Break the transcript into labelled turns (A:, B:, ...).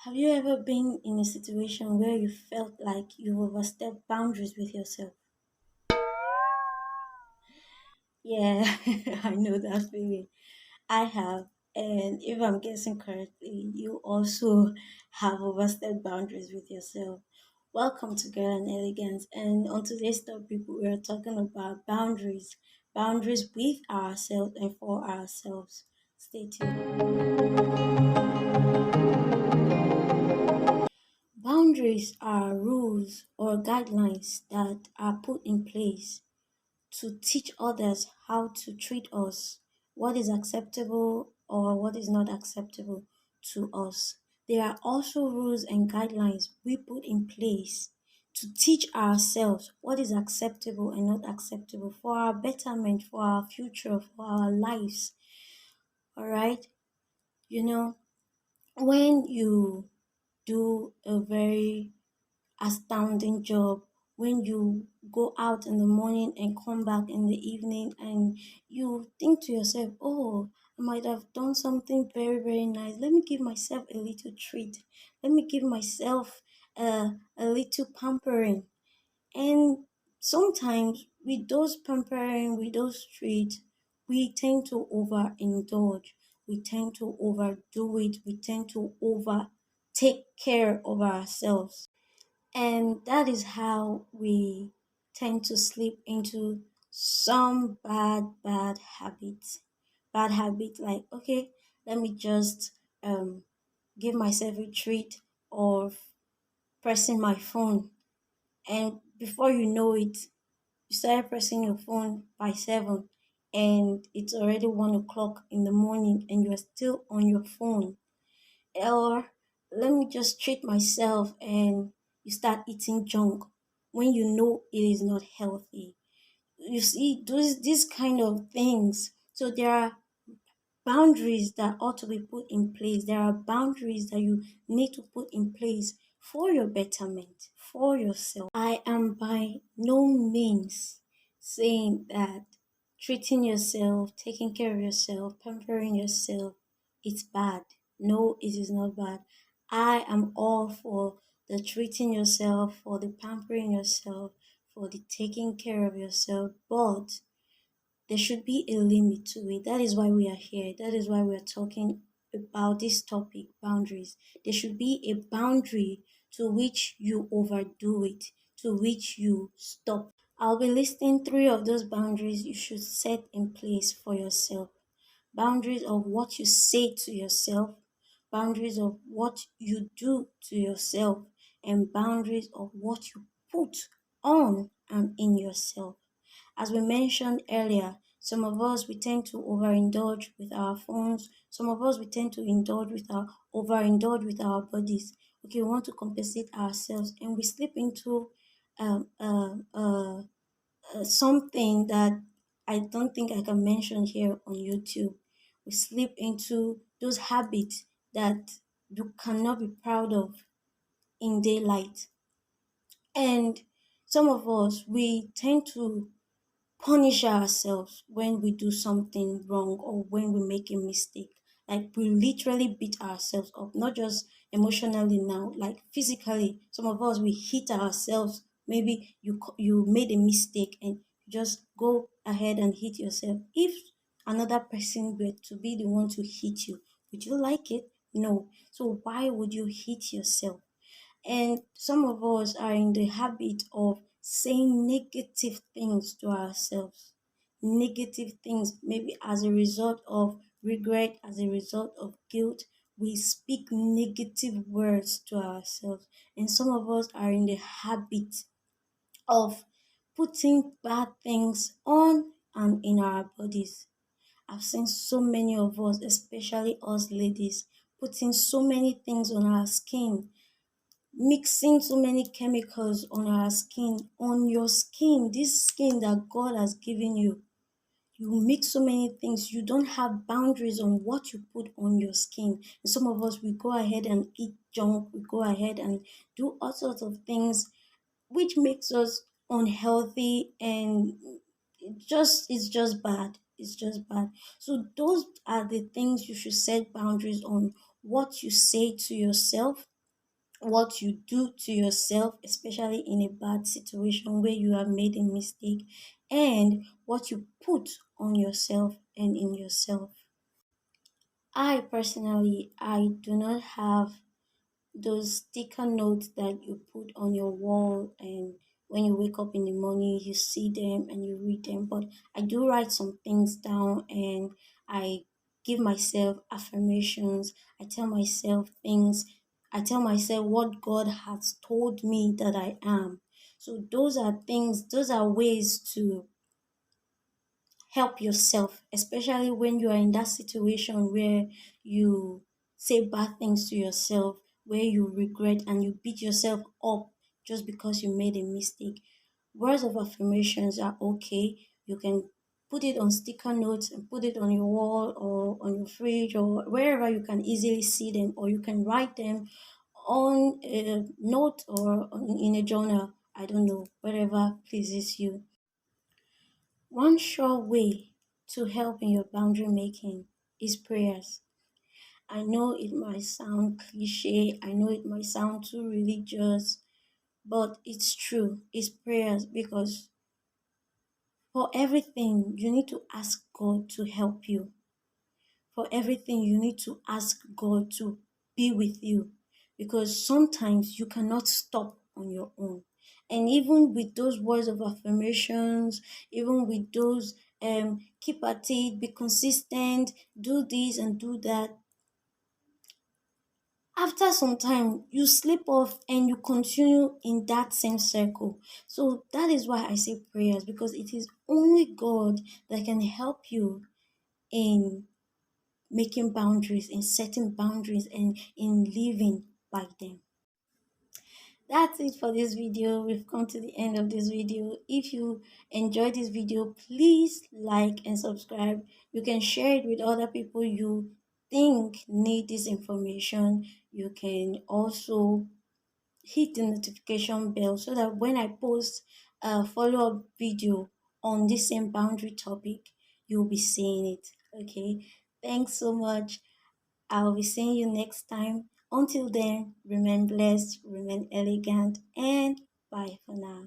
A: Have you ever been in a situation where you felt like you overstepped boundaries with yourself? Yeah, I know that feeling. I have. And if I'm guessing correctly, you also have overstepped boundaries with yourself. Welcome to Girl and Elegance. And on today's topic, we are talking about boundaries. Boundaries with ourselves and for ourselves. Stay tuned. Boundaries are rules or guidelines that are put in place to teach others how to treat us, what is acceptable or what is not acceptable to us. There are also rules and guidelines we put in place to teach ourselves what is acceptable and not acceptable for our betterment, for our future, for our lives. All right? You know, when you do a very astounding job, when you go out in the morning and come back in the evening and you think to yourself, oh, I might have done something very, very nice. Let me give myself a little treat. Let me give myself a little pampering. And sometimes with those pampering, with those treats, we tend to overindulge. We tend to overdo it. We tend to over take care of ourselves. And that is how we tend to slip into some bad habits. Bad habit like, okay, let me just give myself a treat of pressing my phone. And before you know it, you started pressing your phone by 7 and it's already 1 o'clock in the morning and you're still on your phone. Or let me just treat myself and you start eating junk when you know it is not healthy. You see, these kind of things. So there are boundaries that ought to be put in place. There are boundaries that you need to put in place for your betterment, for yourself. I am by no means saying that treating yourself, taking care of yourself, pampering yourself, it's bad. No, it is not bad. I am all for the treating yourself, for the pampering yourself, for the taking care of yourself, but there should be a limit to it. That is why we are here. That is why we are talking about this topic, boundaries. There should be a boundary to which you overdo it, to which you stop. I'll be listing three of those boundaries you should set in place for yourself. Boundaries of what you say to yourself, boundaries of what you do to yourself, and boundaries of what you put on and in yourself. As we mentioned earlier, some of us we tend to overindulge with our phones. Some of us we tend to indulge with our overindulge with our bodies. Okay, we want to compensate ourselves, and we slip into um, uh, uh, something that I don't think I can mention here on YouTube. We slip into those habits that you cannot be proud of in daylight. And some of us, we tend to punish ourselves when we do something wrong or when we make a mistake. Like we literally beat ourselves up, not just emotionally now, like physically. Some of us we hit ourselves. Maybe you made a mistake and you just go ahead and hit yourself. If another person were to be the one to hit you, would you like it? No. So why would you hit yourself? And some of us are in the habit of saying negative things to ourselves. Negative things, maybe as a result of regret, as a result of guilt. We speak negative words to ourselves. And some of us are in the habit of putting bad things on and in our bodies. I've seen so many of us, especially us ladies, putting so many things on our skin, mixing so many chemicals on our skin, on your skin, this skin that God has given you. You mix so many things, you don't have boundaries on what you put on your skin. And some of us, we go ahead and eat junk, we go ahead and do all sorts of things which makes us unhealthy and it's just bad. It's just bad. So those are the things you should set boundaries on. What you say to yourself, what you do to yourself, especially in a bad situation where you have made a mistake, and what you put on yourself and in yourself. I personally, I do not have those sticker notes that you put on your wall, and when you wake up in the morning you see them and you read them. But I do write some things down, and I give myself affirmations. I tell myself things. I tell myself what God has told me that I am. So those are things, those are ways to help yourself, especially when you are in that situation where you say bad things to yourself, where you regret and you beat yourself up just because you made a mistake. Words of affirmations are okay. You can put it on sticker notes and put it on your wall or on your fridge or wherever you can easily see them, or you can write them on a note or in a journal. I don't know, whatever pleases you. One sure way to help in your boundary making is prayers. I know it might sound cliche, I know it might sound too religious, but it's true. It's prayers, because for everything, you need to ask God to help you. For everything, you need to ask God to be with you, because sometimes you cannot stop on your own. And even with those words of affirmations, even with those keep at it, be consistent, do this and do that, after some time you slip off and you continue in that same circle. So that is why I say prayers, because it is only God that can help you in making boundaries, in setting boundaries, and in living by them. That's it for this video. We've come to the end of this video. If you enjoyed this video, please like and subscribe. You can share it with other people you think need this information. You can also hit the notification bell so that when I post a follow-up video on this same boundary topic, you'll be seeing it. Okay, thanks so much. I'll be seeing you next time. Until then, remain blessed, remain elegant, and bye for now.